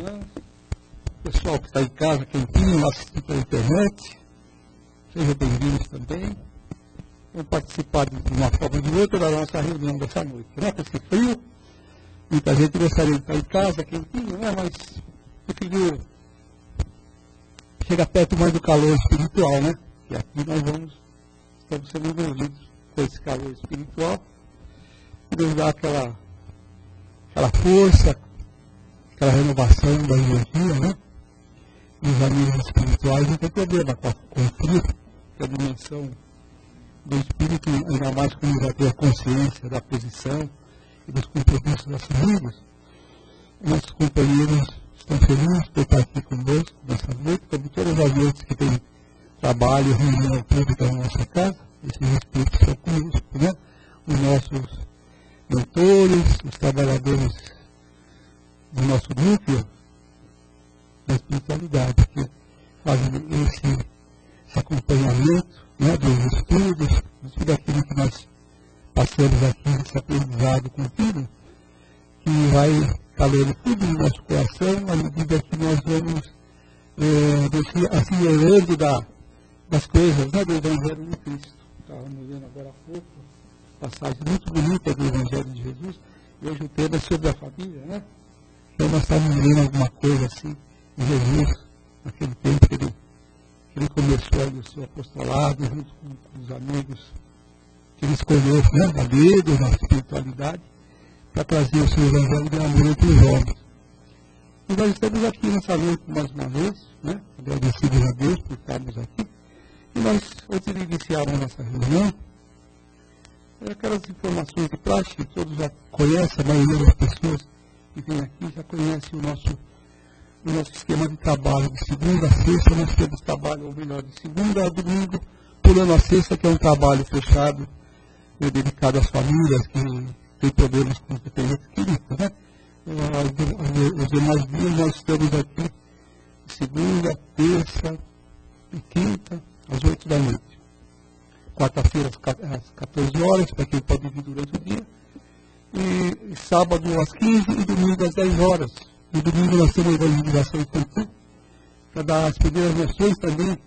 manhã. Pessoal que está em casa, quentinho, assistindo pela internet, sejam bem-vindos também. Vamos participar de uma forma ou de outra da nossa reunião dessa noite. Né? Com esse frio, muita gente gostaria de estar em casa, quentinho, né? Mas preferiu chegar perto mais do calor espiritual, né? E aqui nós estamos sendo envolvidos com esse calor espiritual, e nos dá aquela força, aquela renovação da energia, né? E os amigos espirituais não tem problema com o frio, que é a dimensão do espírito, ainda mais quando já tem a consciência da posição e dos compromissos assumidos. Nossos companheiros estão felizes por estar aqui conosco nessa noite, como todas as noites que tem trabalho, reunião pública na nossa casa. Esses espíritos são conosco, né? Os nossos mentores, os trabalhadores do nosso núcleo da espiritualidade, que fazem esse acompanhamento, né, dos estudos, de tudo aquilo que nós passamos aqui, esse aprendizado contínuo, que vai calando tudo no nosso coração à medida que nós vamos acelerando das coisas, né, do Evangelho de Cristo. Estávamos vendo agora há pouco passagem muito bonita do Evangelho de Jesus, e hoje o tema é sobre a família, né? Então nós estávamos vendo alguma coisa assim de Jesus, naquele tempo que ele começou aí o seu apostolado, junto com os amigos que ele escolheu, né, da vida, da espiritualidade, para trazer o seu Evangelho de amor entre os homens. E nós estamos aqui nessa noite mais uma vez, né, agradecidos a Deus por estarmos aqui. E nós, antes de iniciar a nossa reunião, aquelas informações de praxe que todos já conhecem, a maioria das pessoas que vêm aqui já conhecem o nosso esquema de trabalho. De segunda a sexta nós temos trabalho, ou melhor, de segunda a domingo, pulando a sexta, que é um trabalho fechado, dedicado às famílias que têm problemas com dependência química, né? Os demais dias nós estamos aqui de segunda, terça e quinta, às 8 da noite. Quarta-feira às 14 horas, para quem pode vir durante o dia. E sábado às 15 e domingo às 10 horas. No domingo nós temos a evangelização infantil, para dar as primeiras noções também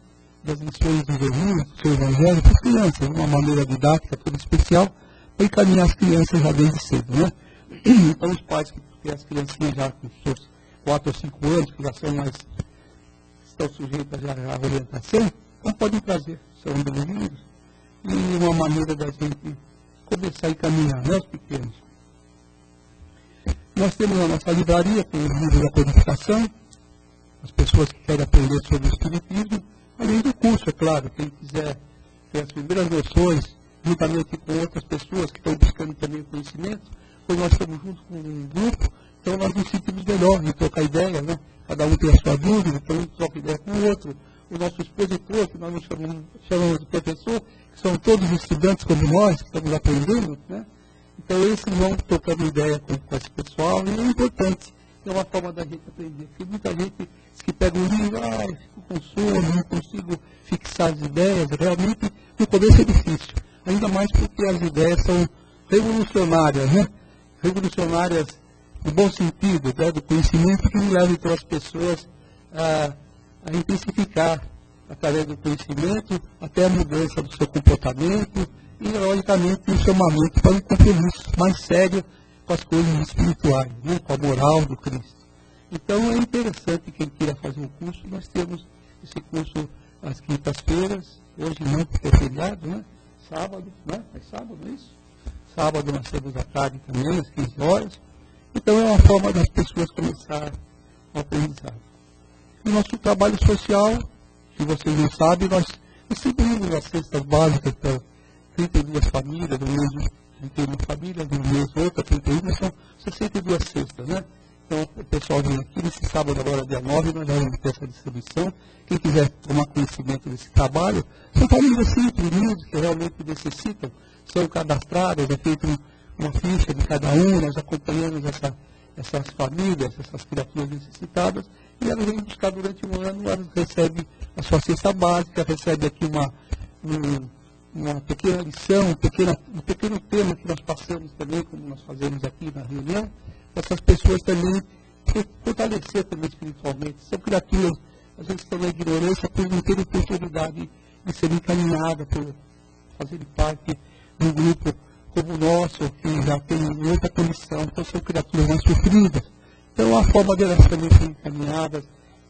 das lições do Jesus, do seu Evangelho, para as crianças, de uma maneira didática, toda especial, para encaminhar as crianças já desde cedo, né? Então os pais que têm as criancinhas já com seus 4 ou 5 anos, que já são mais, estão sujeitas já à orientação, não podem trazer, são bem-vindos, e uma maneira da gente começar a encaminhar, né, os pequenos. Nós temos a nossa livraria com os livros da codificação, as pessoas que querem aprender sobre o Espiritismo, além do curso, é claro, quem quiser ter as primeiras noções, juntamente com outras pessoas que estão buscando também conhecimento, pois nós estamos juntos com um grupo, então nós nos sentimos melhor em trocar ideia, né? Cada um tem a sua dúvida, então um troca ideia com o outro. O nosso expositor, que nós chamamos de professor, que são todos estudantes como nós, que estamos aprendendo, né? Então eles vão trocando ideia com esse pessoal, e é importante, é uma forma da gente aprender, porque muita gente diz que pega um livro, eu fico com sono, não consigo fixar as ideias, realmente no começo é difícil, ainda mais porque as ideias são revolucionárias, né? Revolucionárias no bom sentido, né? Do conhecimento que leva então as pessoas a intensificar, através do conhecimento, até a mudança do seu comportamento, e, logicamente, um chamamento para um compromisso mais sério com as coisas espirituais, né? Com a moral do Cristo. Então, é interessante quem queira fazer um curso, nós temos esse curso às quintas-feiras, hoje não, porque é feriado, né? Sábado, né? É sábado, não é isso? Sábado nós temos à tarde também, às 15 horas. Então, é uma forma das pessoas começarem o aprendizado. O nosso trabalho social, que vocês não sabem, nós distribuímos as cestas básicas para 32 famílias, no mês 31 famílias, no mês outra 31, são 62 cestas, né? Então o pessoal vem aqui, nesse sábado agora, dia 9, nós vamos ter essa distribuição. Quem quiser tomar conhecimento desse trabalho, são famílias simples, humildes, que realmente necessitam, são cadastradas, é feita uma ficha de cada um, nós acompanhamos essas famílias, essas criaturas necessitadas, e elas vêm buscar durante um ano, elas recebem a sua cesta básica, recebem aqui uma pequena lição, um pequeno tema que nós passamos também, como nós fazemos aqui na reunião, essas pessoas também fortalecer também espiritualmente. São criaturas, às vezes, estão na ignorância por não ter oportunidade de ser encaminhada, por fazerem parte de um grupo como o nosso, que já tem outra condição. Então, são criaturas mais sofridas. Então, a forma delas também serem encaminhadas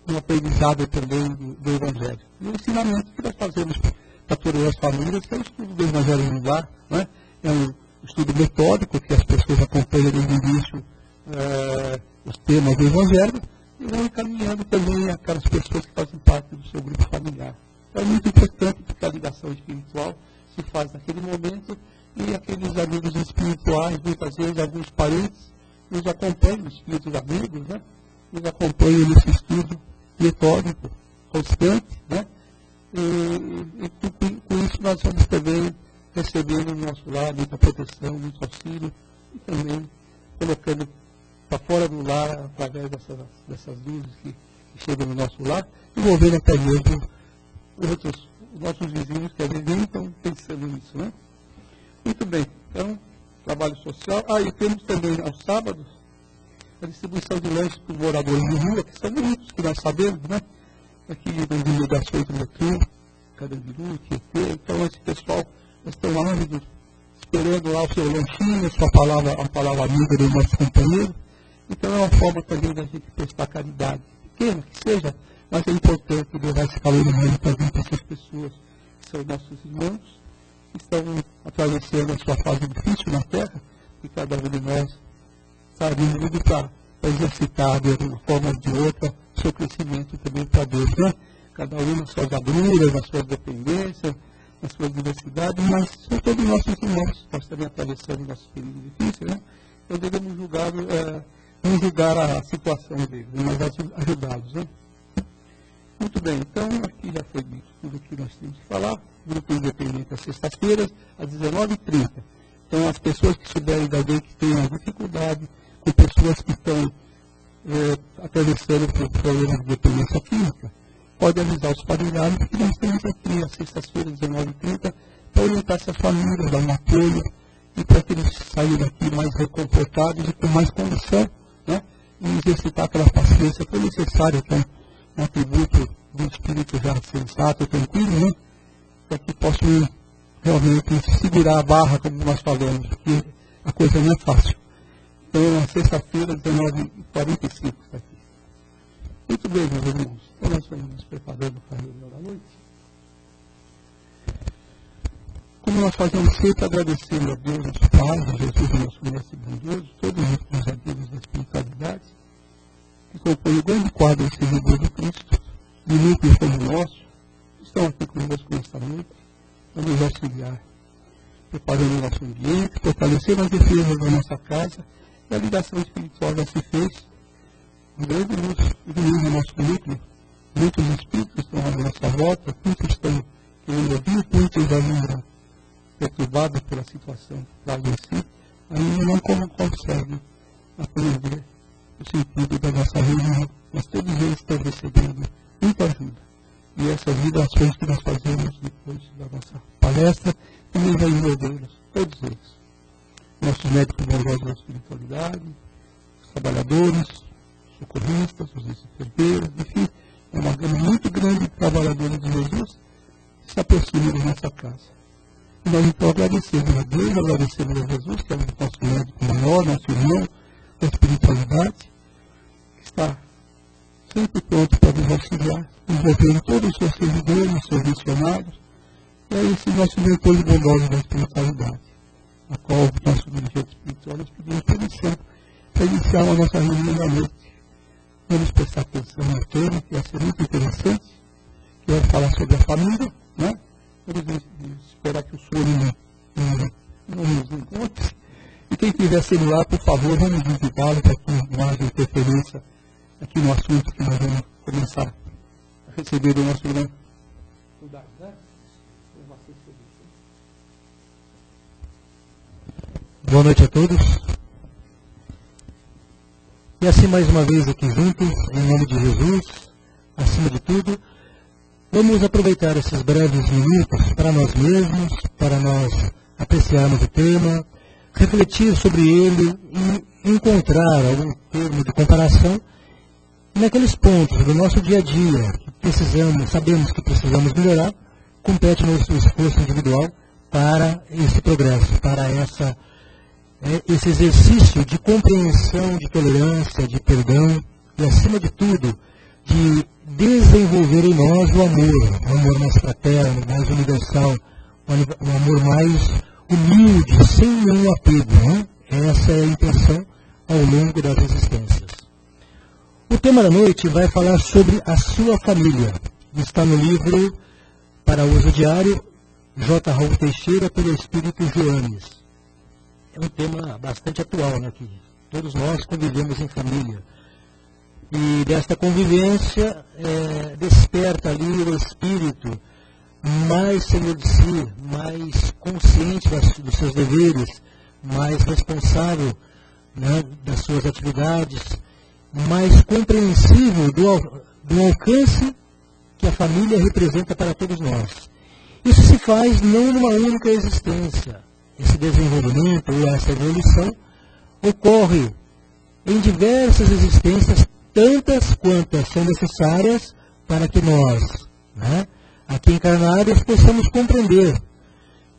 no aprendizado também do Evangelho. E o ensinamento que nós fazemos para todas as famílias é o estudo do Evangelho no lar, né? É um estudo metódico que as pessoas acompanham desde o início os temas do Evangelho e vão encaminhando também aquelas pessoas que fazem parte do seu grupo familiar. Então, é muito importante porque a ligação espiritual se faz naquele momento e aqueles amigos espirituais, muitas vezes alguns parentes, nos acompanham, espíritos amigos, né? Nos acompanham nesse estudo metódico, constante, né? E com isso nós vamos também recebendo no nosso lar muita proteção, muito auxílio e também colocando para fora do lar, através dessas luzes que chegam no nosso lar, envolvendo até mesmo os nossos vizinhos que às vezes nem estão pensando nisso, né? Muito bem, então, trabalho social. E temos também aos sábados a distribuição de lanches para os moradores de rua, que são muitos que nós sabemos, né? Aqui nas divulgações do metrô, Carandiru, Tietê. Então, esse pessoal estão ávidos, esperando lá o seu lanchinho, a palavra amiga do nosso companheiro. Então, é uma forma também da gente prestar caridade. Pequena que seja, mas é importante levar esse calor humano também para essas pessoas que são nossos irmãos, que estão atravessando a sua fase difícil na Terra, e cada um de nós está vindo para exercitar de uma forma ou de outra o seu crescimento também para Deus, né? Cada um nas suas agruras, nas suas dependências, nas suas diversidades, mas são todos nossos irmãos, nós também atravessando nossos períodos difíceis, né? Então devemos não julgar a situação deles, mas ajudá-los, né? Muito bem, então aqui já foi dito tudo o que nós temos que falar. Grupo Independente às sextas-feiras, às 19h30. Então, as pessoas que souberem de alguém que tenha dificuldade, com pessoas que estão atravessando por problemas de dependência química, pode avisar os familiares que nós temos aqui às sextas-feiras, 19h30, para orientar essas famílias, dar um apoio e para que eles saiam daqui mais reconfortados e com mais condição, né? E exercitar aquela paciência que é necessária, que é um atributo do espírito já sensato, tranquilo, né? Para que possam realmente segurar a barra, como nós falamos, porque a coisa não é fácil. Então, na sexta-feira, 19h45, está aqui. Muito bem, meus irmãos. Então, nós vamos nos preparando para a reunião da noite. Como nós fazemos sempre, agradecendo a Deus, nosso Pai, a Jesus, nosso Mestre bondoso, todos os amigos da espiritualidade, que compõem o grande quadro de servidor do Cristo, de núcleo como o nosso, estão aqui conosco nesta noite, para nos auxiliar, preparando o nosso ambiente, fortalecendo as defesas da nossa casa, e a ligação espiritual já se fez. Um grande luz ilumina o nosso núcleo. Muitos espíritos estão à nossa volta, muitos estão querendo ouvir, muitos ainda perturbados pela situação lá em si, ainda não conseguem aprender o sentido da nossa reunião, mas todos eles estão recebendo muita ajuda. E essas vibrações que nós fazemos depois da nossa palestra, também vai envolvê-los, todos eles. Nossos médicos bondosos da espiritualidade, os trabalhadores, os socorristas, os enfermeiros, enfim, é uma gama muito grande de trabalhadores de Jesus que se aproximam da nossa casa. E nós então agradecemos a Deus, agradecemos a Jesus, que é o nosso médico maior, nosso irmão da espiritualidade, que está sempre pronto para nos auxiliar, envolvendo todos os seus servidores, os seus missionários, e é esse nosso mentor bondoso da espiritualidade, a qual o nosso dirigente espiritual nos pedimos permissão para iniciar a nossa reunião da noite. Vamos prestar atenção no tema, que vai ser muito interessante, que vai falar sobre a família, né? Vamos esperar que o sono não nos encontre. E quem tiver celular, por favor, vamos desligá-lo para que não haja interferência aqui no assunto que nós vamos começar a receber do nosso irmão. Boa noite a todos. E assim mais uma vez aqui juntos, em nome de Jesus, acima de tudo, vamos aproveitar esses breves minutos para nós mesmos, para nós apreciarmos o tema, refletir sobre ele e encontrar algum termo de comparação naqueles pontos do nosso dia a dia que sabemos que precisamos melhorar, compete nosso esforço individual para esse progresso, para esse exercício de compreensão, de tolerância, de perdão e, acima de tudo, de desenvolver em nós o amor mais fraterno, mais universal, um amor mais humilde, sem nenhum apego. Né? Essa é a intenção ao longo das existências. O tema da noite vai falar sobre a sua família. Está no livro Para Uso Diário, J. Raul Teixeira, pelo Espírito Joanes. É um tema bastante atual, né? Que todos nós convivemos em família. E desta convivência desperta ali o espírito mais senhor de si, mais consciente dos seus deveres, mais responsável, né, das suas atividades, mais compreensivo do alcance que a família representa para todos nós. Isso se faz não numa única existência. Esse desenvolvimento ou essa evolução ocorre em diversas existências, tantas quantas são necessárias para que nós, né, aqui encarnados, possamos compreender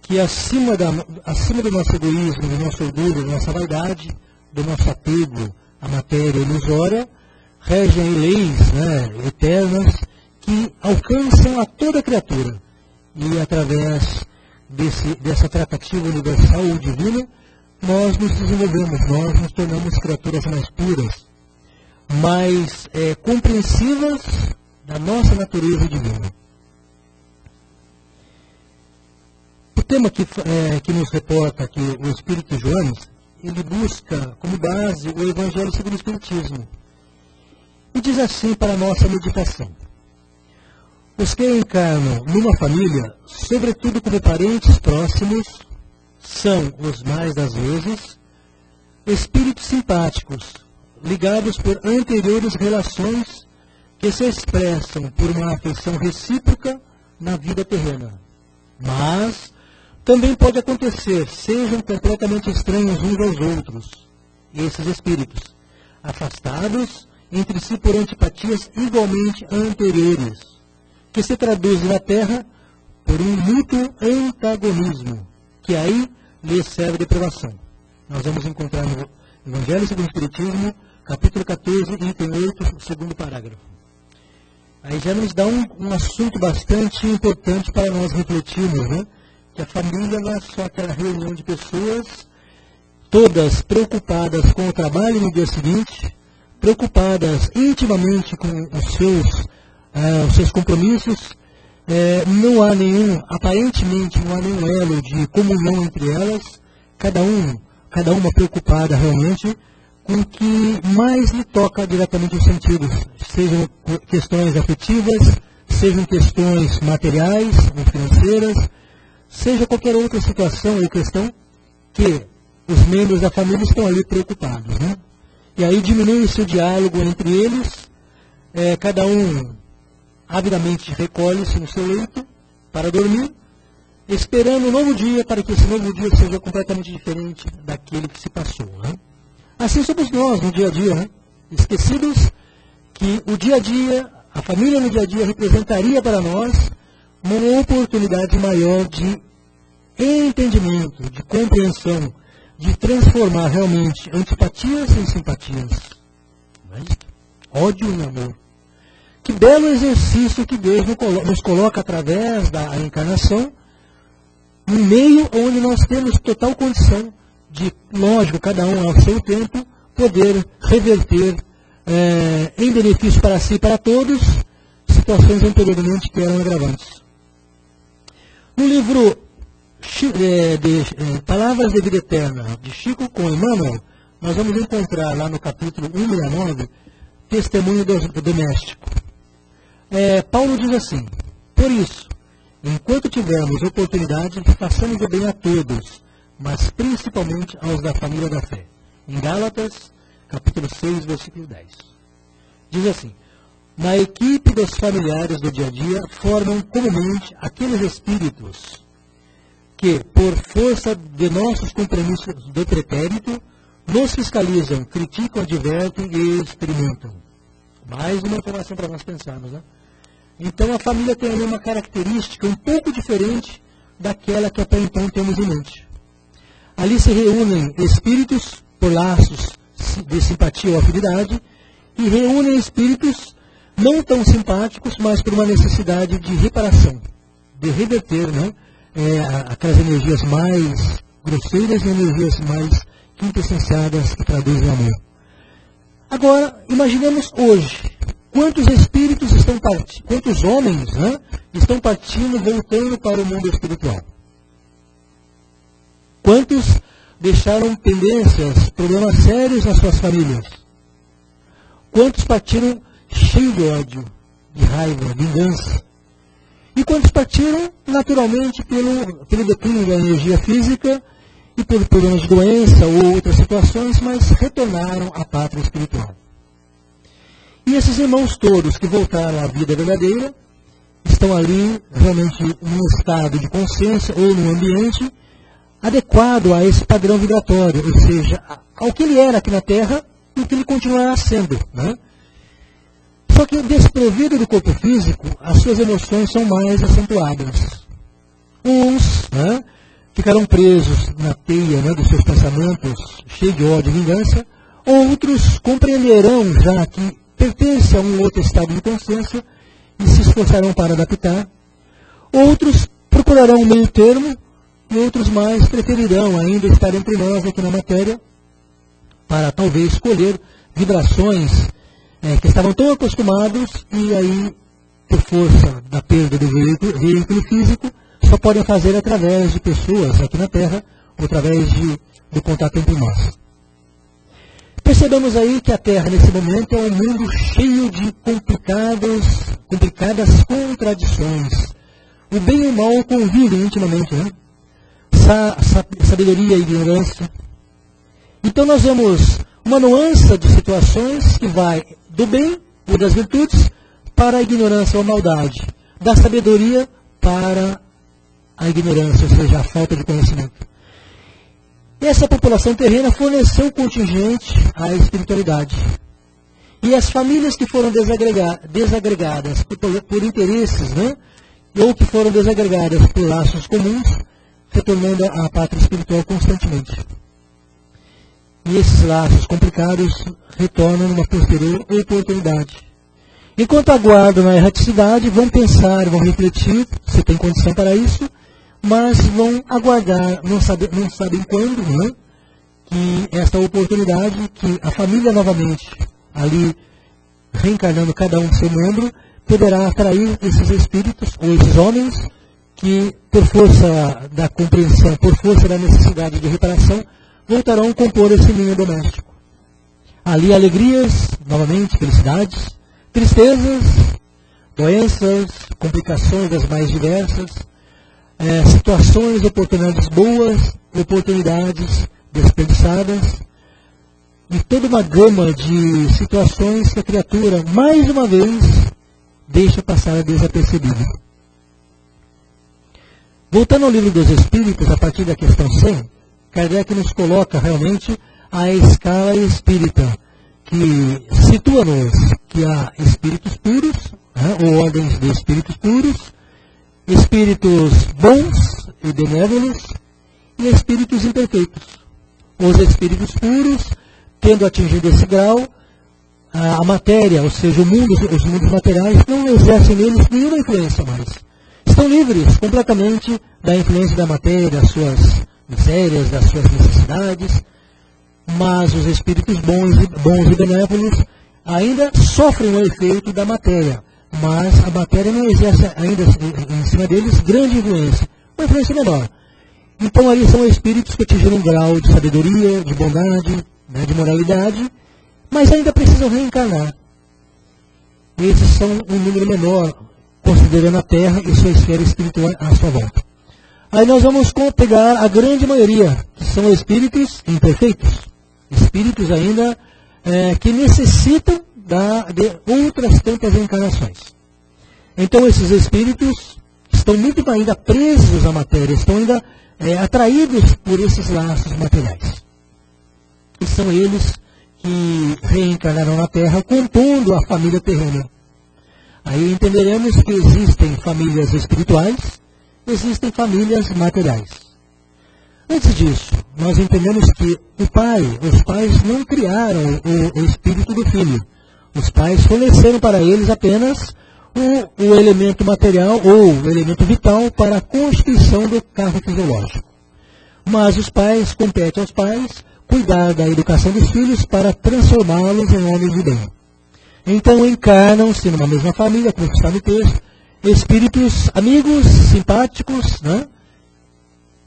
que acima do nosso egoísmo, do nosso orgulho, da nossa vaidade, do nosso apego à matéria ilusória, regem leis, né, eternas que alcançam a toda criatura. E através dessa tratativa universal ou divina, nós nos desenvolvemos, nós nos tornamos criaturas mais puras, mais compreensivas da nossa natureza divina. O tema que nos reporta aqui o Espírito Joanes, ele busca como base o Evangelho segundo o Espiritismo. E diz assim para a nossa meditação: os que encarnam numa família, sobretudo como parentes próximos, são, os mais das vezes, espíritos simpáticos, ligados por anteriores relações que se expressam por uma afeição recíproca na vida terrena. Mas também pode acontecer, sejam completamente estranhos uns aos outros, esses espíritos, afastados entre si por antipatias igualmente anteriores, que se traduzem na Terra por um mútuo antagonismo, que aí lhes serve de provação. Nós vamos encontrar no Evangelho segundo o Espiritismo, capítulo 14, item 8, segundo parágrafo. Aí já nos dá um assunto bastante importante para nós refletirmos, né? Que a família não é só aquela reunião de pessoas, todas preocupadas com o trabalho no dia seguinte, preocupadas intimamente com os seus compromissos. Não há aparentemente não há nenhum elo de comunhão entre elas, cada uma preocupada realmente com o que mais lhe toca diretamente os sentidos, sejam questões afetivas, sejam questões materiais ou financeiras, seja qualquer outra situação ou questão que os membros da família estão ali preocupados. Né? E aí diminui-se o diálogo entre eles, cada um avidamente recolhe-se no seu leito para dormir, esperando um novo dia para que esse novo dia seja completamente diferente daquele que se passou. Né? Assim somos nós no dia a dia, né? Esquecidos que o dia a dia, a família no dia a dia representaria para nós uma oportunidade maior de entendimento, de compreensão, de transformar realmente antipatias em simpatias, ódio em amor. Que belo exercício que Deus nos coloca através da encarnação, um meio onde nós temos total condição de, lógico, cada um ao seu tempo, poder reverter em benefício para si e para todos situações anteriormente que eram agravantes. No livro Palavras de Vida Eterna, de Chico com Emmanuel, nós vamos encontrar lá no capítulo 169, Testemunho Doméstico. Paulo diz assim: por isso, enquanto tivermos oportunidade, façamos o bem a todos, mas principalmente aos da família da fé. Em Gálatas, capítulo 6, versículo 10. Diz assim: na equipe dos familiares do dia a dia formam comumente aqueles espíritos que, por força de nossos compromissos do pretérito, nos fiscalizam, criticam, advertem e experimentam. Mais uma informação para nós pensarmos, né? Então a família tem ali uma característica um pouco diferente daquela que até então temos em mente. Ali se reúnem espíritos por laços de simpatia ou afinidade e reúnem espíritos não tão simpáticos, mas por uma necessidade de reparação, de reverter, né, aquelas energias mais grosseiras e energias mais quintessenciadas que traduzem amor. Agora, imaginemos hoje, quantos espíritos estão partindo, quantos homens, né, estão partindo, voltando para o mundo espiritual? Quantos deixaram pendências, problemas sérios nas suas famílias? Quantos partiram cheios de ódio, de raiva, de vingança? E quantos partiram, naturalmente, pelo declínio da energia física e por problemas de doença ou outras situações, mas retornaram à pátria espiritual? E esses irmãos todos que voltaram à vida verdadeira estão ali realmente num estado de consciência ou num ambiente adequado a esse padrão vibratório, ou seja, ao que ele era aqui na Terra e o que ele continuará sendo, né? Só que desprovido do corpo físico, as suas emoções são mais acentuadas. Uns, né, ficarão presos na teia, né, dos seus pensamentos, cheios de ódio e vingança. Outros compreenderão já que pertence a um outro estado de consciência e se esforçarão para adaptar. Outros procurarão um meio termo e outros mais preferirão ainda estar entre nós aqui na matéria para talvez escolher vibrações que estavam tão acostumados e aí, por força da perda do veículo físico, só podem fazer através de pessoas aqui na Terra ou através do contato entre nós. Percebemos aí que a Terra, nesse momento, é um mundo cheio de complicadas contradições. O bem e o mal convivem intimamente, né? Sabedoria e ignorância. Então nós vemos uma nuance de situações que vai do bem ou das virtudes para a ignorância ou a maldade, da sabedoria para a ignorância, ou seja, a falta de conhecimento. Essa população terrena forneceu contingente à espiritualidade. E as famílias que foram desagregadas por interesses, né, ou que foram desagregadas por laços comuns, retornando à pátria espiritual constantemente. E esses laços complicados retornam numa posterior oportunidade. Enquanto aguardam na erraticidade, vão pensar, vão refletir, se tem condição para isso, mas vão aguardar, não sabem quando, né, que esta oportunidade, que a família novamente, ali, reencarnando cada um seu membro, poderá atrair esses espíritos, ou esses homens, que por força da compreensão, por força da necessidade de reparação, voltarão a compor esse ninho doméstico. Ali alegrias, novamente, felicidades, tristezas, doenças, complicações das mais diversas, situações, oportunidades boas, oportunidades desperdiçadas, e toda uma gama de situações que a criatura, mais uma vez, deixa passar desapercebida. Voltando ao livro dos Espíritos, a partir da questão 100, Kardec nos coloca realmente a escala espírita, que situa-nos que há espíritos puros, né, ou ordens de espíritos puros, espíritos bons e benévolos e espíritos imperfeitos. Os espíritos puros, tendo atingido esse grau, a matéria, ou seja, os mundos materiais, não exercem neles nenhuma influência mais. Estão livres completamente da influência da matéria, das suas misérias, das suas necessidades, mas os espíritos bons e benévolos ainda sofrem o efeito da matéria, mas a matéria não exerce ainda em cima deles grande influência, uma influência menor. Então ali são espíritos que atingiram um grau de sabedoria, de bondade, né, de moralidade, mas ainda precisam reencarnar. Esses são um número menor, considerando a Terra e sua esfera espiritual à sua volta. Aí nós vamos pegar a grande maioria, que são espíritos imperfeitos. Espíritos ainda que necessitam de outras tantas encarnações. Então esses espíritos estão muito ainda presos à matéria, estão ainda atraídos por esses laços materiais. E são eles que reencarnarão na Terra, compondo a família terrena. Aí entenderemos que existem famílias espirituais, existem famílias materiais. Antes disso, nós entendemos que os pais não criaram o espírito do filho. Os pais forneceram para eles apenas o elemento material ou o elemento vital para a constituição do carro fisiológico. Mas os pais, compete aos pais, cuidar da educação dos filhos para transformá-los em homens de bem. Então encarnam-se numa mesma família, como está no texto, espíritos amigos, simpáticos, né?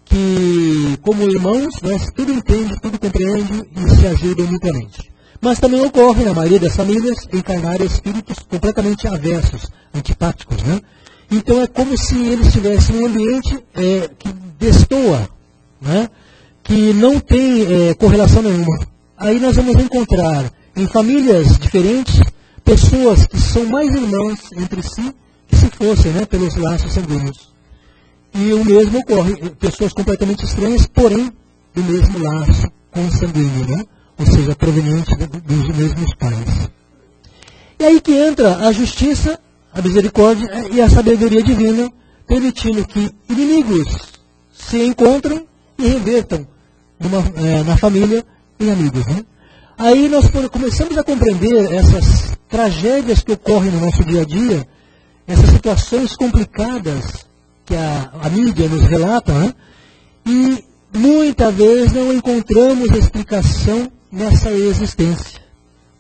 Que, como irmãos, né, tudo entende, tudo compreende e se ajudam mutuamente. Mas também ocorre, na maioria das famílias, encarnar espíritos completamente aversos, antipáticos. Né? Então é como se eles estivessem em um ambiente que destoa, né? Que não tem correlação nenhuma. Aí nós vamos encontrar em famílias diferentes pessoas que são mais irmãs entre si que se fossem, né, pelos laços sanguíneos. E o mesmo ocorre, pessoas completamente estranhas, porém do mesmo laço consanguíneo, né? Ou seja, provenientes dos mesmos pais. E aí que entra a justiça, a misericórdia e a sabedoria divina, permitindo que inimigos se encontrem e revertam na família em amigos. Né? Aí nós começamos a compreender essas tragédias que ocorrem no nosso dia a dia, essas situações complicadas que a mídia nos relata, né? E muitas vezes não encontramos explicação nessa existência.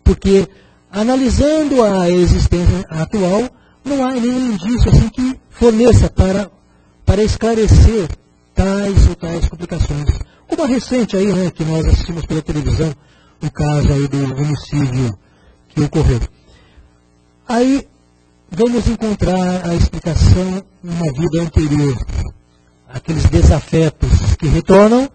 Porque, analisando a existência atual, não há nenhum indício assim que forneça para esclarecer tais ou tais complicações. Como a recente aí, né, que nós assistimos pela televisão, o caso aí do homicídio que ocorreu. Aí vamos encontrar a explicação numa vida anterior. Aqueles desafetos que retornam,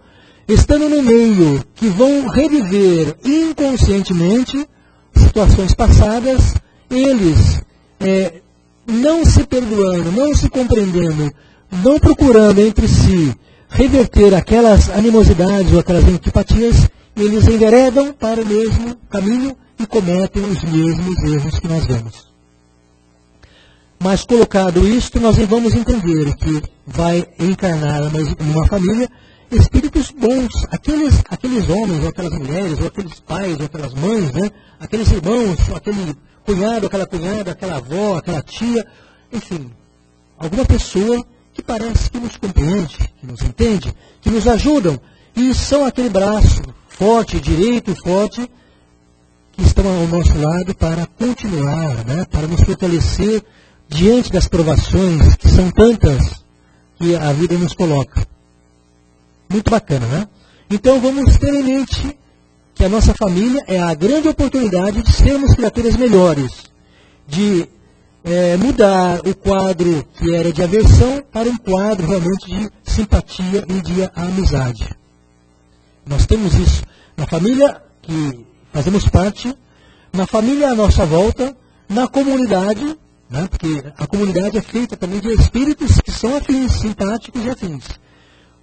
estando no meio, que vão reviver inconscientemente situações passadas, eles não se perdoando, não se compreendendo, não procurando entre si reverter aquelas animosidades ou aquelas antipatias, eles enveredam para o mesmo caminho e cometem os mesmos erros que nós vemos. Mas colocado isto, nós vamos entender que vai encarnar numa família espíritos bons, aqueles homens, ou aquelas mulheres, ou aqueles pais, ou aquelas mães, né? Aqueles irmãos, aquele cunhado, aquela cunhada, aquela avó, aquela tia, enfim, alguma pessoa que parece que nos compreende, que nos entende, que nos ajudam, e são aquele braço forte, direito, forte, que estão ao nosso lado para continuar, né? Para nos fortalecer diante das provações, que são tantas que a vida nos coloca. Muito bacana, né? Então vamos ter em mente que a nossa família é a grande oportunidade de sermos criaturas melhores, de mudar o quadro que era de aversão para um quadro realmente de simpatia e de amizade. Nós temos isso na família que fazemos parte, na família à nossa volta, na comunidade, né? Porque a comunidade é feita também de espíritos que são afins, simpáticos e afins.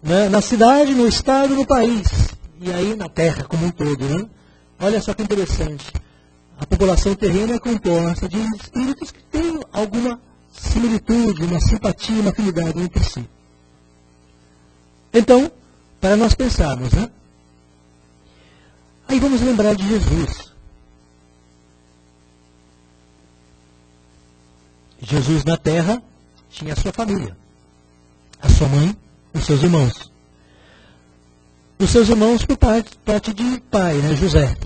Né? Na cidade, no estado, no país. E aí na terra como um todo. Né? Olha só que interessante. A população terrena é composta de espíritos que têm alguma similitude, uma simpatia, uma afinidade entre si. Então, para nós pensarmos, né? Aí vamos lembrar de Jesus. Jesus na terra tinha a sua família, a sua mãe, os seus irmãos. Os seus irmãos por parte de pai, né, José.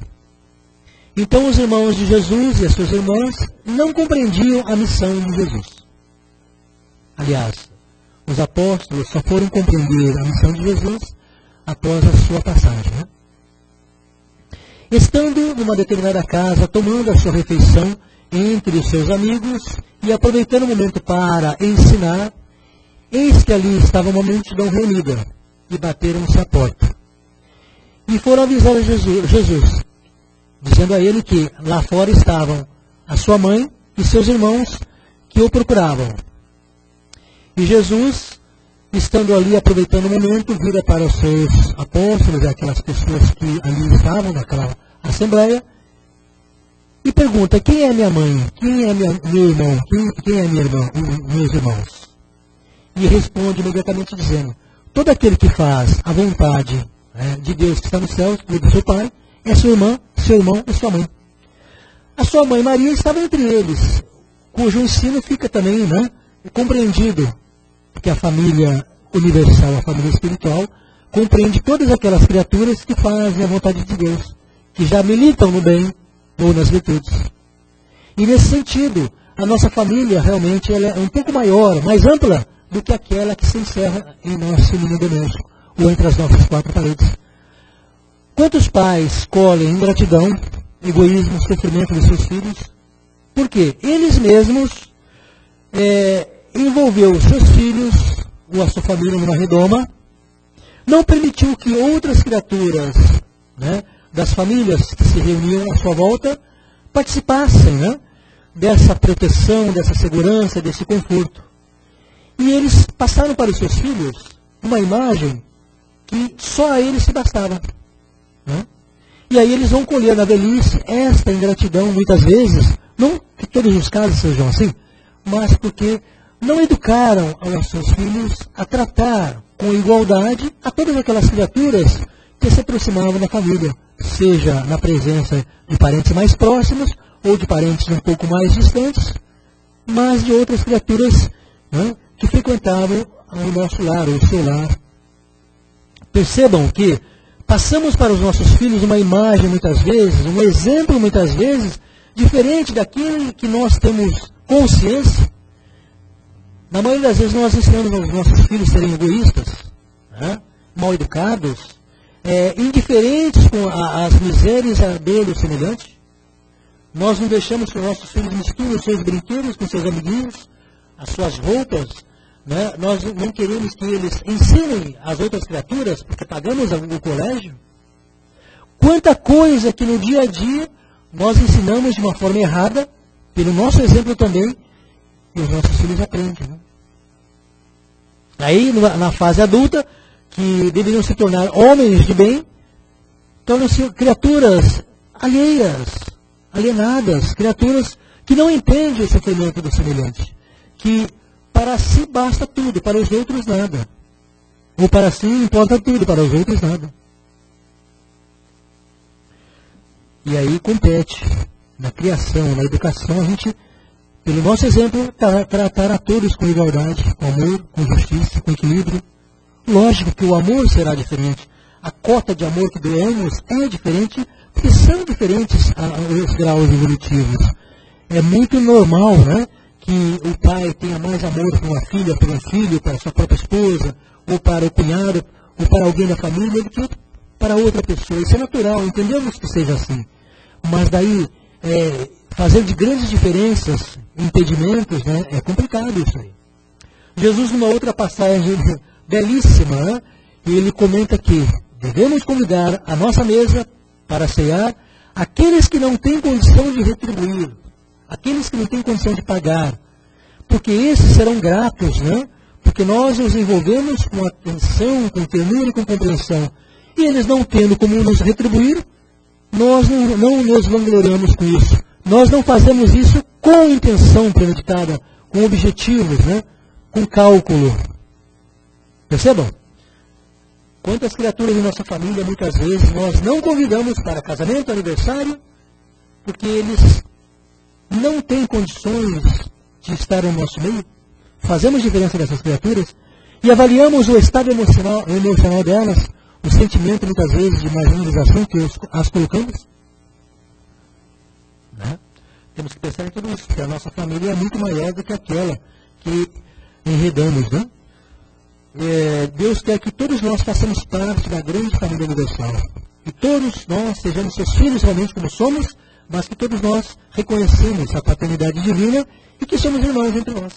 Então os irmãos de Jesus e as suas irmãs não compreendiam a missão de Jesus. Aliás, os apóstolos só foram compreender a missão de Jesus após a sua passagem. Né? Estando numa determinada casa, tomando a sua refeição entre os seus amigos e aproveitando o momento para ensinar, eis que ali estava uma multidão reunida e bateram-se à porta. E foram avisar a Jesus, dizendo a ele que lá fora estavam a sua mãe e seus irmãos que o procuravam. E Jesus estando ali aproveitando o momento, vira para os seus apóstolos, aquelas pessoas que ali estavam naquela assembleia, e pergunta: quem é minha mãe? Quem é meu irmão? Quem é minha irmã? Meus irmãos? E responde imediatamente dizendo: todo aquele que faz a vontade de Deus que está no céu, do seu Pai, é sua irmã, seu irmão e sua mãe. A sua mãe Maria estava entre eles, cujo ensino fica também compreendido, porque a família universal, a família espiritual, compreende todas aquelas criaturas que fazem a vontade de Deus, que já militam no bem ou nas virtudes. E nesse sentido, a nossa família realmente ela é um pouco maior, mais ampla do que aquela que se encerra em nosso mundo doméstico, ou entre as nossas quatro paredes. Quantos pais escolhem ingratidão, egoísmo, sofrimento de seus filhos? Por quê? Eles mesmos envolveu os seus filhos ou a sua família numa redoma, não permitiu que outras criaturas das famílias que se reuniam à sua volta participassem dessa proteção, dessa segurança, desse conforto. E eles passaram para os seus filhos uma imagem que só a eles se bastava. E aí eles vão colher na velhice esta ingratidão, muitas vezes, não que todos os casos sejam assim, mas porque não educaram aos seus filhos a tratar com igualdade a todas aquelas criaturas que se aproximavam da família, seja na presença de parentes mais próximos ou de parentes um pouco mais distantes, mas de outras criaturas que frequentavam o nosso lar, ou o seu lar. Percebam que passamos para os nossos filhos uma imagem muitas vezes, um exemplo muitas vezes, diferente daquilo que nós temos consciência. Na maioria das vezes nós ensinamos aos nossos filhos a serem egoístas, mal educados, indiferentes com as misérias deles semelhantes. Nós não deixamos que os nossos filhos misturem os seus brinquedos com seus amiguinhos, as suas roupas. Nós não queremos que eles ensinem as outras criaturas, porque pagamos o colégio. Quanta coisa que no dia a dia nós ensinamos de uma forma errada, pelo nosso exemplo também, e os nossos filhos aprendem. Aí, na fase adulta, que deveriam se tornar homens de bem, tornam-se criaturas alheias, alienadas, criaturas que não entendem o sofrimento do semelhante, que para si basta tudo, para os outros nada. Ou para si importa tudo, para os outros nada. E aí compete, na criação, na educação, a gente, pelo nosso exemplo, tratar a todos com igualdade, com amor, com justiça, com equilíbrio. Lógico que o amor será diferente. A cota de amor que doemos é diferente, porque são diferentes os graus evolutivos. É muito normal, que o pai tenha mais amor por uma filha, por um filho, para a sua própria esposa, ou para o cunhado, ou para alguém da família, do que para outra pessoa. Isso é natural, entendemos que seja assim. Mas daí, fazer de grandes diferenças, impedimentos, é complicado isso aí. Jesus, numa outra passagem belíssima, ele comenta que devemos convidar à nossa mesa para cear aqueles que não têm condição de retribuir, aqueles que não têm condição de pagar, porque esses serão gratos, porque nós os envolvemos com atenção, com ternura e com compreensão. E eles não tendo como nos retribuir, nós não nos vangloriamos com isso. Nós não fazemos isso com intenção premeditada, com objetivos, com cálculo. Percebam? Quantas criaturas de nossa família, muitas vezes, nós não convidamos para casamento, aniversário, porque eles não têm condições de estar no nosso meio. Fazemos diferença dessas criaturas e avaliamos o estado emocional delas, o sentimento, muitas vezes, de marginalização que as colocamos. Temos que pensar em tudo isso, porque a nossa família é muito maior do que aquela que enredamos, Deus quer que todos nós façamos parte da grande família universal. Que todos nós sejamos seus filhos realmente como somos, mas que todos nós reconhecemos a paternidade divina e que somos irmãos entre nós.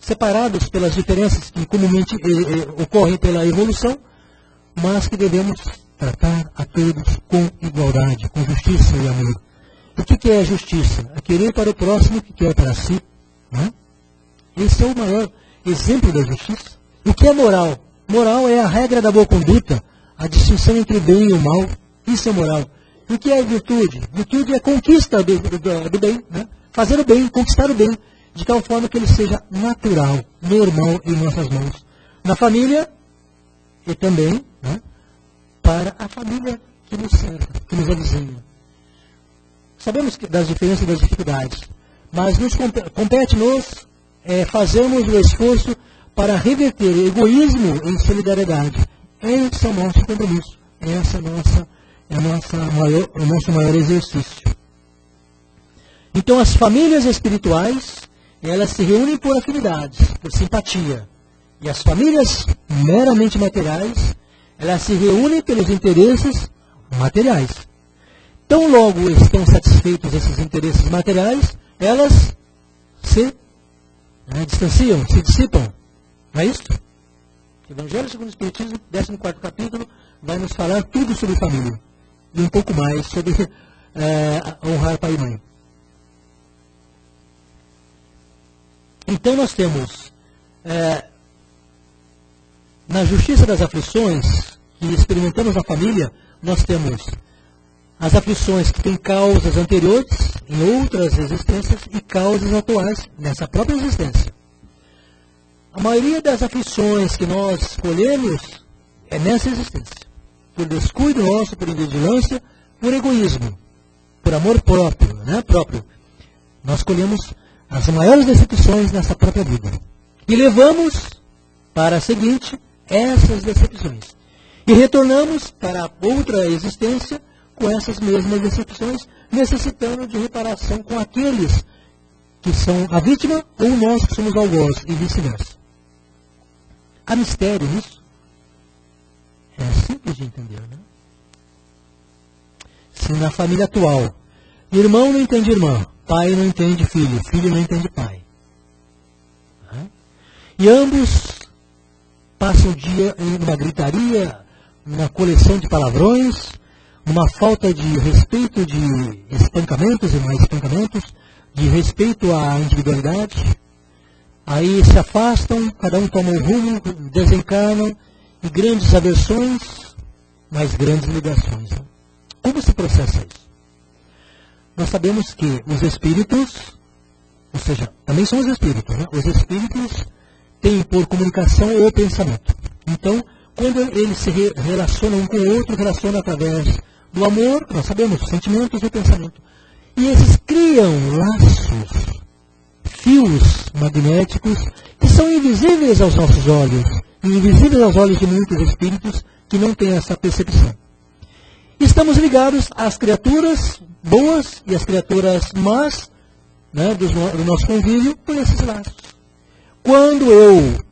Separados pelas diferenças que comumente ocorrem pela evolução, mas que devemos tratar a todos com igualdade, com justiça e amor. O que é a justiça? É querer para o próximo o que quer para si. Esse é o maior exemplo da justiça. O que é moral? Moral é a regra da boa conduta, a distinção entre o bem e o mal. Isso é moral. E o que é virtude? Virtude é a conquista do bem, né? Fazer o bem, conquistar o bem, de tal forma que ele seja natural, normal em nossas mãos. Na família e também, né, para a família que nos cerca, que nos avizinha. Sabemos das diferenças e das dificuldades, mas nos compete-nos fazermos o esforço para reverter o egoísmo em solidariedade. Esse é o nosso compromisso. Esse é o nosso maior exercício. Então, as famílias espirituais, elas se reúnem por afinidades, por simpatia. E as famílias meramente materiais, elas se reúnem pelos interesses materiais. Tão logo estão satisfeitos esses interesses materiais, elas se distanciam, se dissipam. Não é isso? Evangelho segundo o Espiritismo, 14º capítulo, vai nos falar tudo sobre família. E um pouco mais sobre honrar pai e mãe. Então nós temos, na justiça das aflições que experimentamos na família, nós temos as aflições que têm causas anteriores em outras existências e causas atuais nessa própria existência. A maioria das aflições que nós escolhemos é nessa existência. Por descuido nosso, por invigilância, por egoísmo, por amor próprio, Nós escolhemos as maiores decepções nessa própria vida. E levamos para a seguinte essas decepções. E retornamos para outra existência com essas mesmas decepções, necessitando de reparação com aqueles que são a vítima ou nós que somos algoz, e vice-versa. Há mistério nisso? É simples de entender, né? Se na família atual, irmão não entende irmã, pai não entende filho, filho não entende pai. E ambos passam o dia em uma gritaria, numa coleção de palavrões, uma falta de respeito, de espancamentos e mais espancamentos, de respeito à individualidade. Aí se afastam, cada um toma um rumo, desencarnam, e grandes aversões, mas grandes ligações. Né? Como se processa isso? Nós sabemos que os espíritos, ou seja, também são os espíritos, né? Os espíritos têm por comunicação o pensamento. Então, quando eles se relacionam um com o outro, relacionam através do amor, nós sabemos, sentimentos e pensamento. E esses criam laços, fios magnéticos, que são invisíveis aos nossos olhos, e invisíveis aos olhos de muitos espíritos que não têm essa percepção. Estamos ligados às criaturas boas e às criaturas más, né, do nosso convívio, por esses laços. Quando eu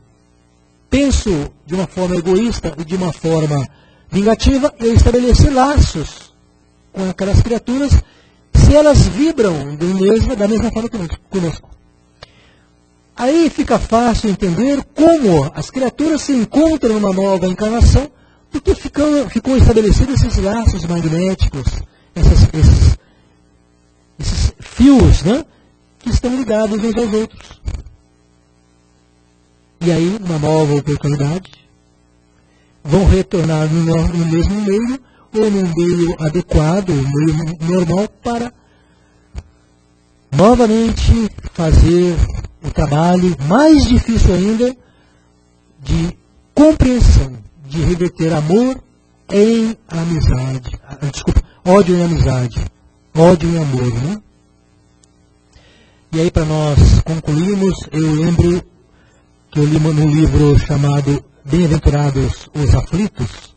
penso de uma forma egoísta e de uma forma vingativa, eu estabeleci laços com aquelas criaturas, se elas vibram da mesma forma conosco. Aí fica fácil entender como as criaturas se encontram numa nova encarnação, porque ficam estabelecidos esses laços magnéticos, esses fios, né, que estão ligados uns aos outros. E aí, numa nova oportunidade, vão retornar no mesmo meio, ou num meio adequado, um meio normal, para novamente fazer o trabalho mais difícil ainda de compreensão, de reverter amor em amizade. Ódio em amizade. Ódio em amor, né? E aí, para nós concluirmos, eu lembro que eu li num livro chamado Bem-aventurados os Aflitos,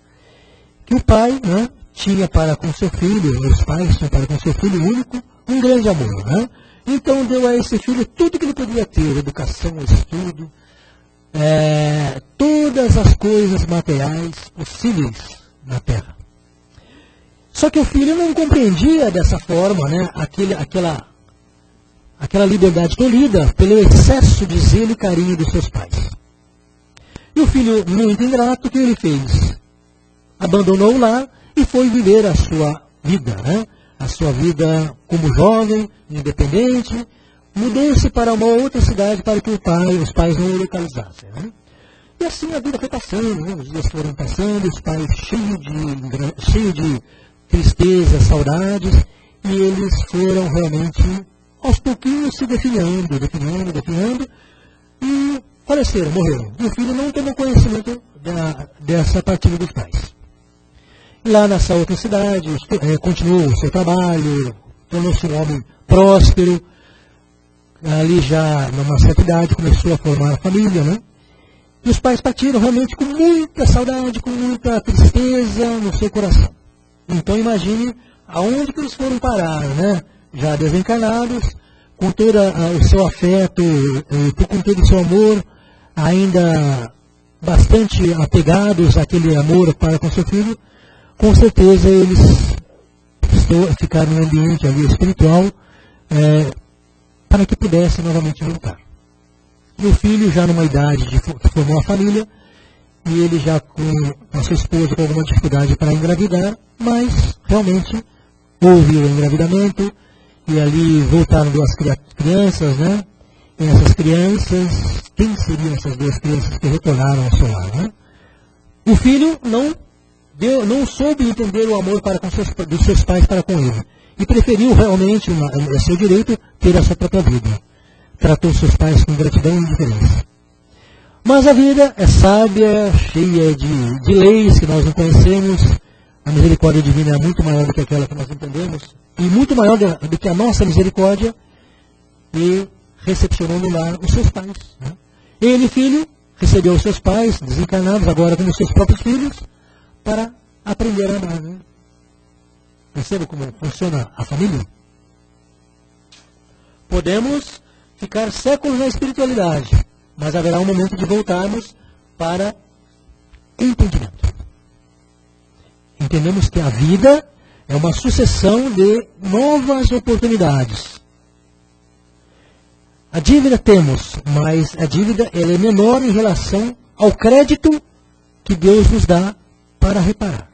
que o pai, né, tinha para com seu filho, os pais tinham para com seu filho único, um grande amor, né? Então deu a esse filho tudo que ele podia ter, educação, estudo, todas as coisas materiais possíveis na Terra. Só que o filho não compreendia dessa forma, né, aquela liberdade tolhida pelo excesso de zelo e carinho dos seus pais. E o filho, muito ingrato, o que ele fez? Abandonou o lar e foi viver a sua vida, né? A sua vida como jovem, independente, mudou-se para uma outra cidade para que os pais não o localizassem. Né? E assim a vida foi passando, né? Os dias foram passando, os pais cheios de tristeza, saudades, e eles foram realmente, aos pouquinhos, se definhando, e faleceram, morreram. E o filho não tomou conhecimento dessa partida dos pais. Lá nessa outra cidade, continuou o seu trabalho, tornou-se um homem próspero, ali já numa certa idade começou a formar a família, né? E os pais partiram realmente com muita saudade, com muita tristeza no seu coração. Então imagine aonde que eles foram parar, né? Já desencarnados, com todo o seu afeto, com todo o seu amor, ainda bastante apegados àquele amor para com seu filho, com certeza eles ficaram num ambiente ali espiritual para que pudessem novamente voltar. Meu filho já numa idade de formar uma família, e ele já com a sua esposa com alguma dificuldade para engravidar, mas realmente houve o engravidamento, e ali voltaram duas crianças, né? E essas crianças, quem seriam essas duas crianças que retornaram ao seu lar, né? O filho não soube entender o amor dos seus pais para com ele, e preferiu realmente, a seu direito, ter a sua própria vida. Tratou seus pais com gratidão e indiferença. Mas a vida é sábia, cheia de leis que nós não conhecemos. A misericórdia divina é muito maior do que aquela que nós entendemos, e muito maior do que a nossa misericórdia, e recepcionou no lar os seus pais, né? Ele, filho, recebeu os seus pais, desencarnados, agora como seus próprios filhos, para aprender a amar, né? Perceba como funciona a família? Podemos ficar séculos na espiritualidade, mas haverá um momento de voltarmos para entendimento. Entendemos que a vida é uma sucessão de novas oportunidades. A dívida temos, mas a dívida ela é menor em relação ao crédito que Deus nos dá para reparar.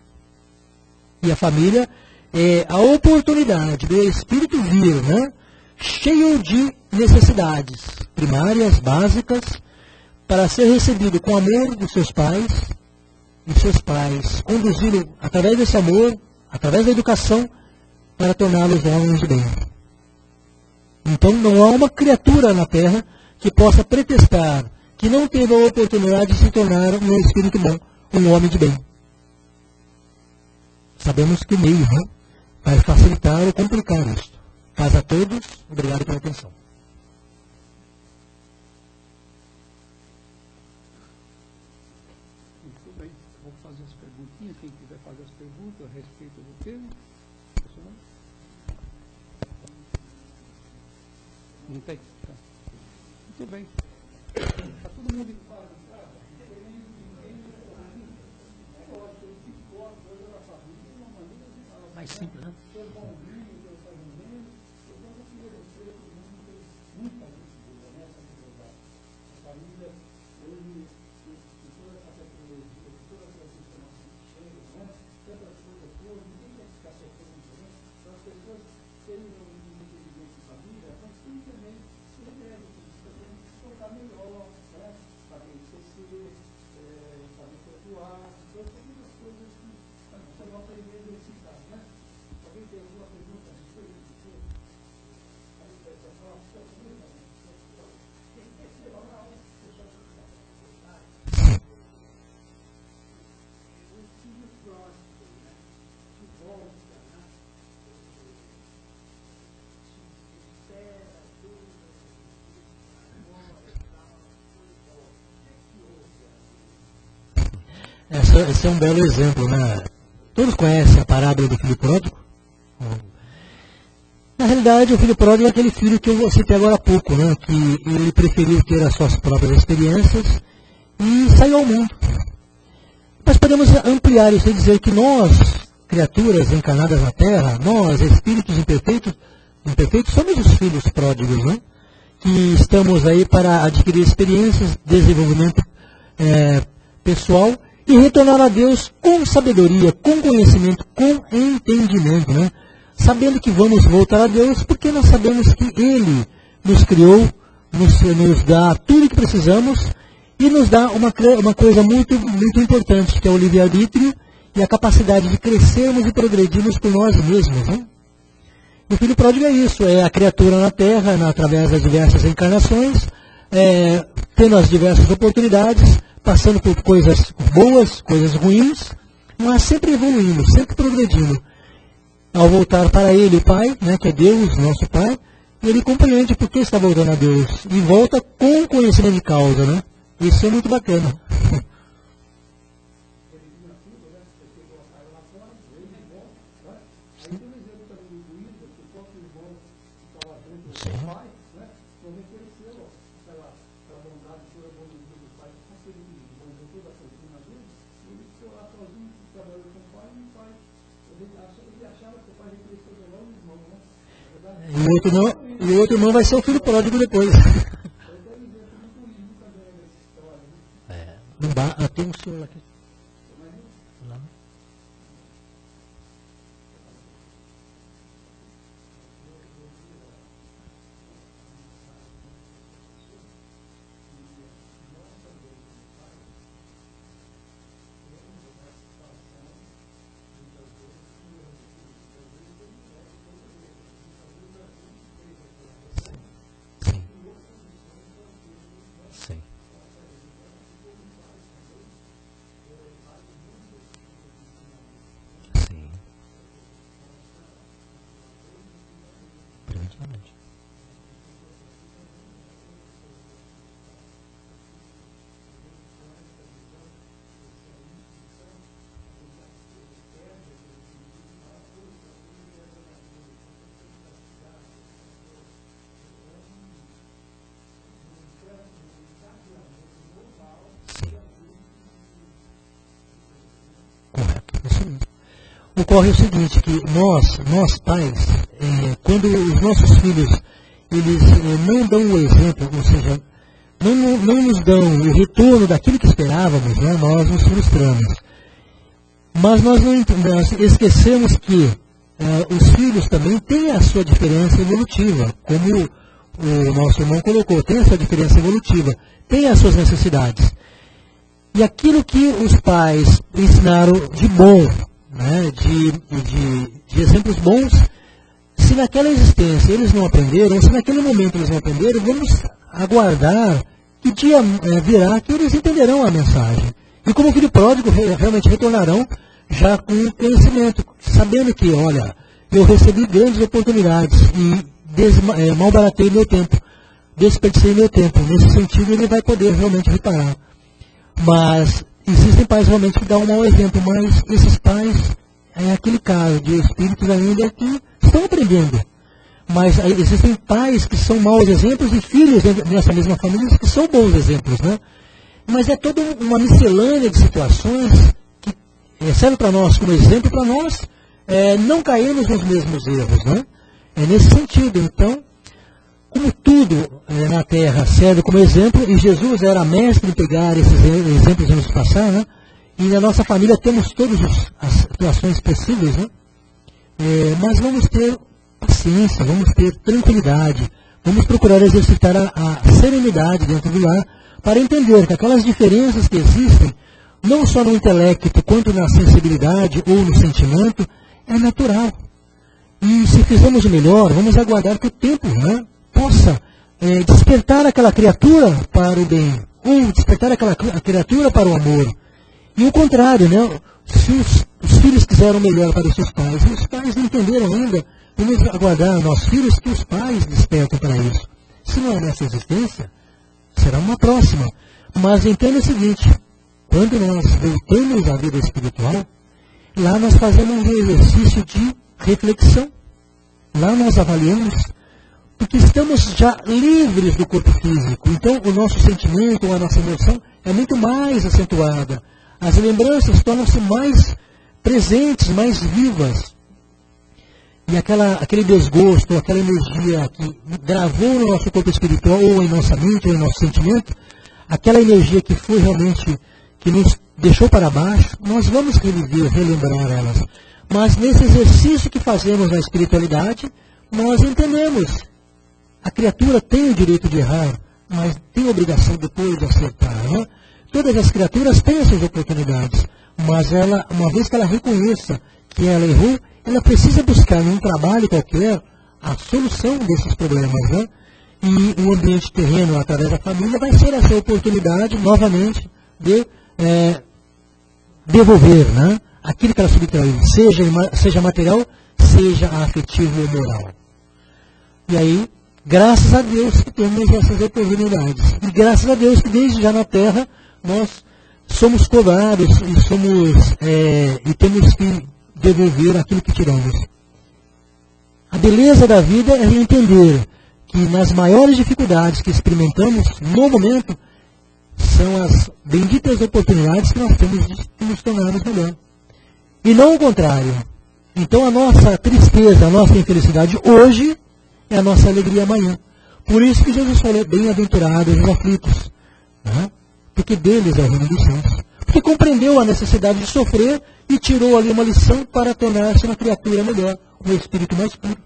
E a família é a oportunidade do Espírito vir, né? Cheio de necessidades primárias, básicas, para ser recebido com amor dos seus pais, e seus pais conduzi-lo através desse amor, através da educação, para torná-los homens de bem. Então não há uma criatura na Terra que possa pretextar que não teve a oportunidade de se tornar um espírito bom, um homem de bem. Sabemos que o meio, né, vai facilitar ou complicar isso. Paz a todos, obrigado pela atenção. Muito bem, vou fazer as perguntinhas, quem quiser fazer as perguntas a respeito do tema. Não tem? Tá. Muito bem. Está todo mundo em casa. Mais simples, né? Esse é um belo exemplo, né? Todos conhecem a parábola do filho pródigo? Na realidade, o filho pródigo é aquele filho que eu citei agora há pouco, né? Que ele preferiu ter as suas próprias experiências e saiu ao mundo. Mas podemos ampliar isso e dizer que nós, criaturas encarnadas na Terra, nós, espíritos imperfeitos, somos os filhos pródigos, né? Que estamos aí para adquirir experiências, desenvolvimento pessoal, e retornar a Deus com sabedoria, com conhecimento, com entendimento, né? Sabendo que vamos voltar a Deus, porque nós sabemos que Ele nos criou, nos dá tudo o que precisamos, E nos dá uma coisa muito, muito importante, que é o livre-arbítrio e a capacidade de crescermos e progredirmos por nós mesmos. Né? O filho pródigo é isso, é a criatura na Terra, através das diversas encarnações, tendo as diversas oportunidades, passando por coisas boas, coisas ruins, mas sempre evoluindo, sempre progredindo. Ao voltar para ele, o Pai, né, que é Deus, nosso Pai, ele compreende por que está voltando a Deus. E volta com conhecimento de causa. Né? Isso é muito bacana. E o outro não vai ser o filho pródigo depois. Tem um senhor aqui. Ocorre o seguinte, que nós pais, quando os nossos filhos eles não dão o exemplo, ou seja, não nos dão o retorno daquilo que esperávamos, né, nós nos frustramos. Mas nós esquecemos que os filhos também têm a sua diferença evolutiva, como o nosso irmão colocou, tem a sua diferença evolutiva, tem as suas necessidades. E aquilo que os pais ensinaram de bom, né, de exemplos bons, se naquela existência eles não aprenderam, se naquele momento eles não aprenderam, vamos aguardar que dia virá que eles entenderão a mensagem. E como filho pródigo, realmente retornarão já com conhecimento, sabendo que, olha, eu recebi grandes oportunidades e malbaratei meu tempo, desperdicei meu tempo. Nesse sentido, ele vai poder realmente reparar. Mas existem pais realmente que dão um mau exemplo, mas esses pais, é aquele caso de espíritos ainda que estão aprendendo. Mas existem pais que são maus exemplos e filhos nessa mesma família que são bons exemplos, né? Mas é toda uma miscelânea de situações que serve para nós como exemplo, para nós não cairmos nos mesmos erros, né? É nesse sentido, então, como tudo na Terra serve como exemplo, e Jesus era mestre em pegar esses exemplos e nos passar, né? E na nossa família temos todas as situações possíveis, né? Mas vamos ter paciência, vamos ter tranquilidade, vamos procurar exercitar a serenidade dentro do lar, para entender que aquelas diferenças que existem, não só no intelecto, quanto na sensibilidade ou no sentimento, é natural. E se fizermos o melhor, vamos aguardar que o tempo, né, possa despertar aquela criatura para o bem, ou despertar aquela criatura para o amor. E o contrário, né, se os filhos quiseram o melhor para os seus pais, e os pais não entenderam ainda, vamos aguardar nossos filhos que os pais despertem para isso. Se não é nessa existência, será uma próxima. Mas entenda o seguinte, quando nós voltamos à vida espiritual, lá nós fazemos um exercício de reflexão. Lá nós avaliamos, porque estamos já livres do corpo físico. Então o nosso sentimento, a nossa emoção é muito mais acentuada. As lembranças tornam-se mais presentes, mais vivas. E aquele desgosto, aquela energia que gravou no nosso corpo espiritual, ou em nossa mente, ou em nosso sentimento, aquela energia que foi realmente, que nos deixou para baixo, nós vamos reviver, relembrar elas. Mas nesse exercício que fazemos na espiritualidade, nós entendemos. A criatura tem o direito de errar, mas tem a obrigação depois de acertar. Né? Todas as criaturas têm essas oportunidades, mas ela, uma vez que ela reconheça que ela errou, ela precisa buscar num trabalho qualquer a solução desses problemas. Né? E o ambiente terreno, através da família, vai ser essa oportunidade, novamente, de devolver, né, aquilo que ela subtraiu, seja material, seja afetivo ou moral. E aí, graças a Deus que temos essas oportunidades. E graças a Deus que desde já na Terra nós somos cobrados e temos que devolver aquilo que tiramos. A beleza da vida é entender que nas maiores dificuldades que experimentamos no momento, são as benditas oportunidades que nós temos de nos tornarmos melhor. E não o contrário. Então a nossa tristeza, a nossa infelicidade hoje é a nossa alegria amanhã. Por isso que Jesus falou, bem-aventurados os aflitos. Né? Porque deles é o reino dos céus. Porque compreendeu a necessidade de sofrer e tirou ali uma lição para tornar-se uma criatura melhor, um espírito mais puro.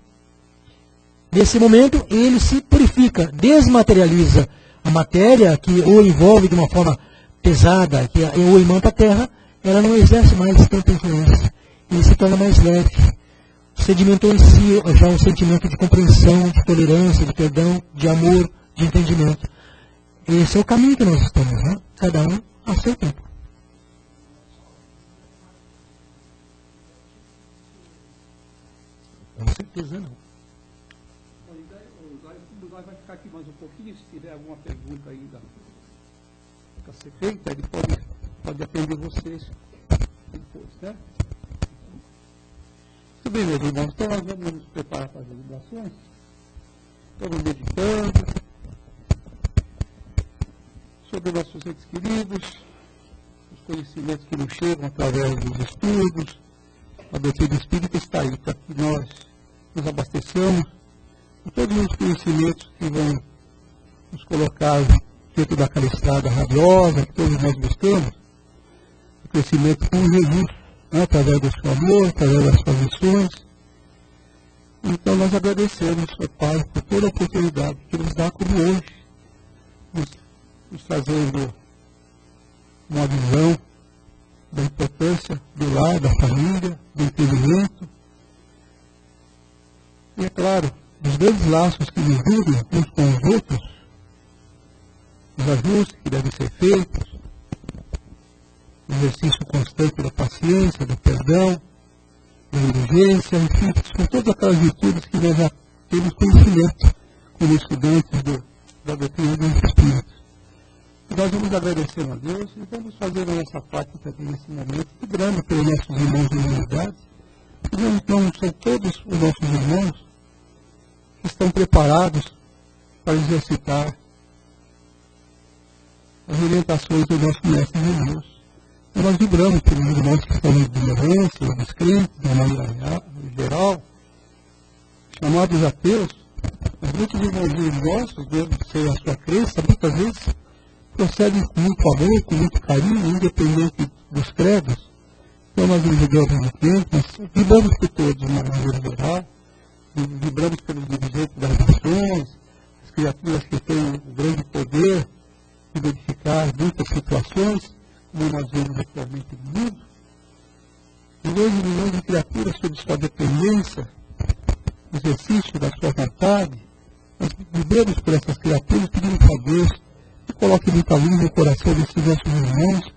Nesse momento, ele se purifica, desmaterializa a matéria que o envolve de uma forma pesada, que o imanta a terra, ela não exerce mais tanta influência. Ele se torna mais leve. Sedimentou em si já um sentimento de compreensão, de tolerância, de perdão, de amor, de entendimento. Esse é o caminho que nós estamos, né? Cada um a seu tempo. Com certeza não. Vai ficar aqui mais um pouquinho, se tiver alguma pergunta ainda para ser feita, ele pode atender vocês depois, né? Muito bem, meus irmãos, então nós vamos nos preparar para as vibrações. Estamos meditando sobre nossos entes queridos, os conhecimentos que nos chegam através dos estudos. A doutrina espírita está aí para que nós nos abasteçamos de todos os conhecimentos que vão nos colocar dentro daquela estrada radiosa que todos nós buscamos, o crescimento com Jesus, né, através do seu amor, através das suas missões. Então nós agradecemos ao Pai por toda a oportunidade que nos dá, como hoje, nos trazendo uma visão da importância do lar, da família, do entendimento. E é claro, dos grandes laços que nos ligam uns com os outros, os ajustes que devem ser feitos, o exercício constante da paciência, do perdão, da indulgência, enfim, com todas aquelas virtudes que nós já temos conhecimento como estudantes da doutrina dos Espíritos. E nós vamos agradecer a Deus e vamos fazer a nossa parte também nesse momento, vibrando pelos nossos irmãos de unidade, que não são todos os nossos irmãos que estão preparados para exercitar as orientações do nosso Mestre Jesus. E nós vibramos pelos irmãos que estão na ignorância, ou descrentes, de uma maneira geral, chamados ateus. Mas muitos irmãozinhos nossos, mesmo sem a sua crença, muitas vezes procedem com muito amor, com muito carinho, independente dos credos. Então nós nos vibramos no tempo, nós vibramos por todos, de uma maneira geral. Vibramos pelos dirigentes das nações, as criaturas que têm o grande poder de verificar muitas situações, como nós vemos atualmente no mundo. Milhões e milhões de criaturas sob sua dependência, exercício da sua vontade. Nós vibramos por essas criaturas, pedimos a Deus que coloque muita luz no coração desses nossos irmãos,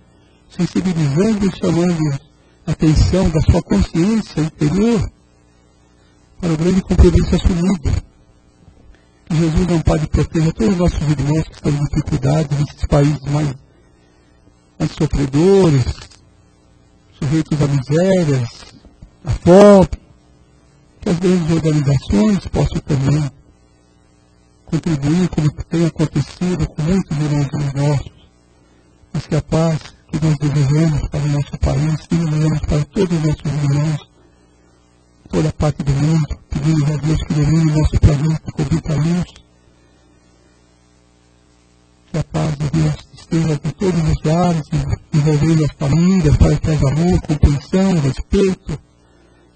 sensibilizando e chamando a atenção da sua consciência interior para o grande compromisso assumido. Que Jesus não pare de proteger todos os nossos irmãos que estão em dificuldade nesses países mais sofredores, sujeitos a misérias, a fome. Que as grandes organizações possam também contribuir, como tem acontecido com muitos irmãos nossos. Mas que a paz que nós desejamos para o nosso país, que desejamos para todos os nossos irmãos, toda parte do mundo, pedimos a Deus que ilumine o nosso planeta com vitaminas. Que a paz de Deus esteja em todos os lares, envolvendo as famílias, para que haja amor, compreensão, respeito,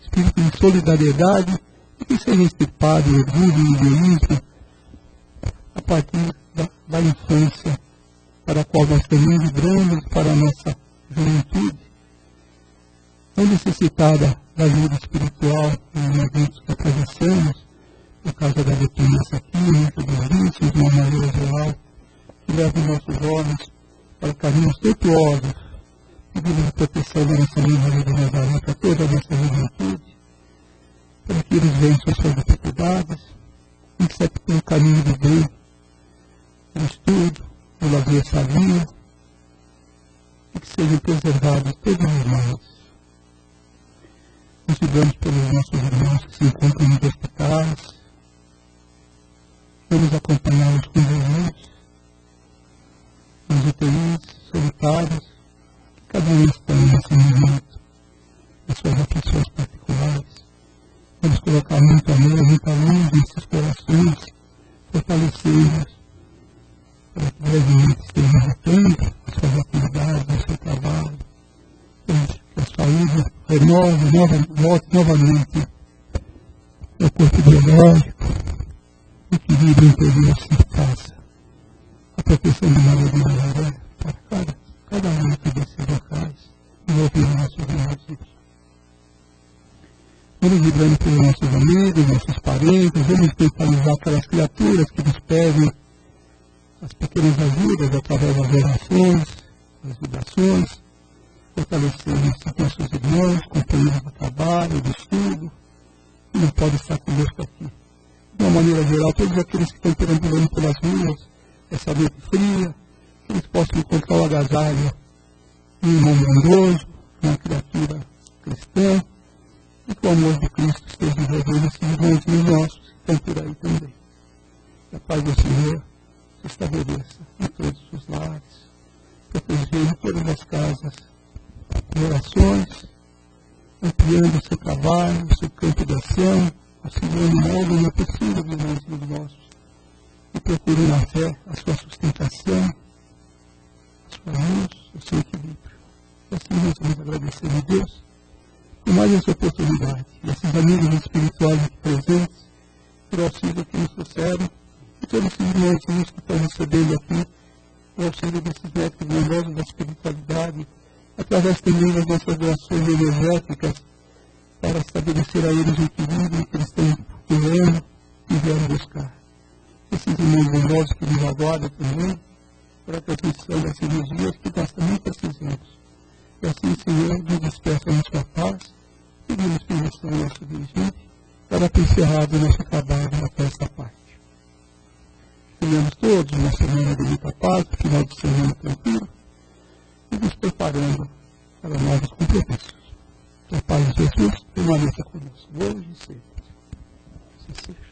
espírito de solidariedade, e que seja extirpado o orgulho e o egoísmo a partir da infância, para a qual nós também vibramos para a nossa juventude, tão necessitada da ajuda espiritual em momentos que atravessamos, por causa da dependência química, dos vícios, de uma maneira geral, que levam nossos olhos para caminhos tortuosos, pedindo a proteção da nossa mãe Maria de Nazaré para toda a nossa juventude, para que eles vençam as suas dificuldades, e que segue pelo caminho do bem, do estudo, do lazer sadio, e que sejam preservados todos os males. Nós vibramos pelos nossos irmãos que se encontram nos hospitais, vamos acompanhá-los com Jesus, nas UTIs solitárias, que cada um está nesse momento, nas suas aflições particulares. Vamos colocar muito amor, muita luz nesses corações, fortalecê-los, para que brevemente estejam voltando às suas atividades, ao seu trabalho, que a saúde volte novamente ao corpo biológico, o equilíbrio interior se faça, a proteção de Maria de Nazaré para cada um desses locais, envolvendo nossos irmãos. Vamos vibrando pelos nossos amigos, nossos parentes, vamos mentalizar aquelas criaturas que nos pedem as pequenas ajudas através das orações, das vibrações, fortalecendo nossos irmãos, companheiros do trabalho, do estudo, que não podem estar conosco aqui. De uma maneira geral, todos aqueles que estão perambulando pelas ruas, essa noite fria, que eles possam encontrar o agasalho de um irmão bondoso, uma criatura cristã, e que o amor de Cristo esteja envolvendo esses irmãozinhos nossos que estão por aí também. Que a paz do Senhor se estabeleça em todos os lares, protegendo todas as casas de orações, ampliando o seu trabalho, o seu campo de ação, auxiliando algo não é possível dos irmãos nossos, e procurem na fé a sua sustentação, a sua luz, o seu equilíbrio. E assim nós vamos agradecer a Deus por mais essa oportunidade, e esses amigos espirituais aqui presentes, por auxílio que nos sucedem, e todos esses irmãos que estão recebendo aqui o auxílio desses médicos bondosos da espiritualidade, através também das nossas doações energéticas, para estabelecer a eles o equilíbrio que eles estão procurando e vieram buscar. Esses irmãos bondosos que nos aguardam também, para a transmissão das energias que nós também precisamos. E assim, Senhor, nos despeça a sua paz, pedimos permissão ao nosso dirigente, para ter encerrado o nosso trabalho até esta parte. Tenhamos todos uma semana de muita paz, um final de semana tranquilo, e nos preparando para novos compromissos. Que a paz de Jesus permaneça conosco, hoje e sempre. Assim seja.